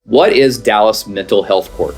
What is Dallas Mental Health Court?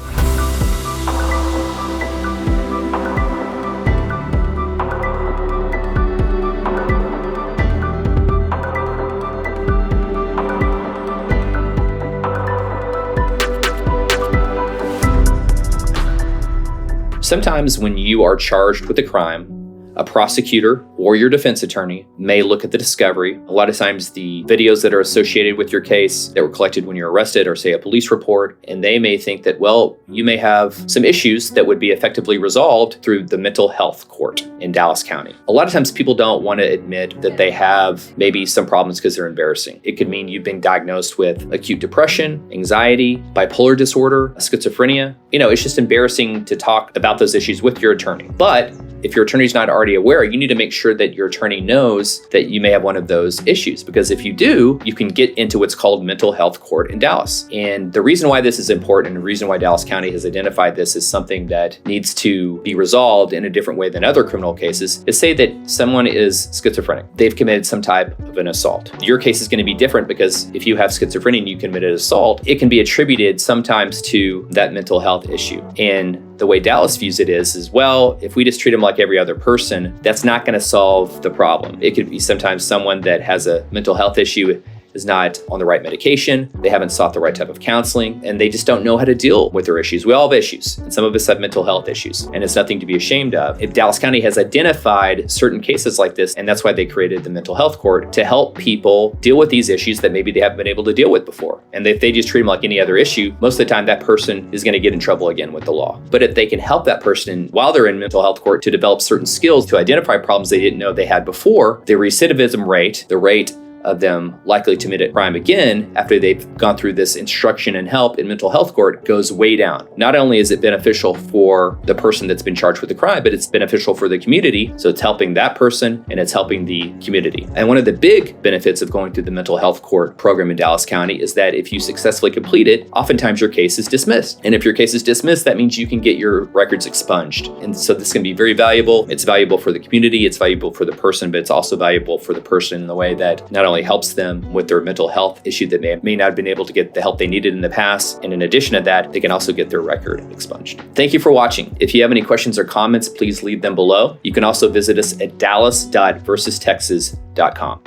Sometimes when you are charged with a crime, a prosecutor or your defense attorney may look at the discovery. A lot of times the videos that are associated with your case that were collected when you're arrested, or say a police report, and they may think that, well, you may have some issues that would be effectively resolved through the mental health court in Dallas County. A lot of times people don't want to admit that they have maybe some problems because they're embarrassing. It could mean you've been diagnosed with acute depression, anxiety, bipolar disorder, schizophrenia. It's just embarrassing to talk about those issues with your attorney. But if your attorney's not already aware, you need to make sure that your attorney knows that you may have one of those issues, because if you do, you can get into what's called mental health court in Dallas. And the reason why this is important, and the reason why Dallas County has identified this as something that needs to be resolved in a different way than other criminal cases, is say that someone is schizophrenic. They've committed some type of an assault. Your case is going to be different because if you have schizophrenia and you committed assault, it can be attributed sometimes to that mental health issue. And the way Dallas views it is, well, if we just treat them like every other person, that's not going to solve the problem. It could be sometimes someone that has a mental health issue is not on the right medication, they haven't sought the right type of counseling, and they just don't know how to deal with their issues. We all have issues, and some of us have mental health issues, and it's nothing to be ashamed of. If Dallas County has identified certain cases like this, and that's why they created the mental health court, to help people deal with these issues that maybe they haven't been able to deal with before. And if they just treat them like any other issue, most of the time that person is going to get in trouble again with the law. But if they can help that person while they're in mental health court to develop certain skills to identify problems they didn't know they had before, the recidivism rate, the rate of them likely to commit a crime again after they've gone through this instruction and help in mental health court goes way down. Not only is it beneficial for the person that's been charged with the crime, but it's beneficial for the community. So it's helping that person and it's helping the community. And one of the big benefits of going through the mental health court program in Dallas County is that if you successfully complete it, oftentimes your case is dismissed. And if your case is dismissed, that means you can get your records expunged. And so this can be very valuable. It's valuable for the community, it's valuable for the person, but it's also valuable for the person in the way that not only helps them with their mental health issue that may not have been able to get the help they needed in the past. And in addition to that, they can also get their record expunged. Thank you for watching. If you have any questions or comments, please leave them below. You can also visit us at dallas.versus texas.com.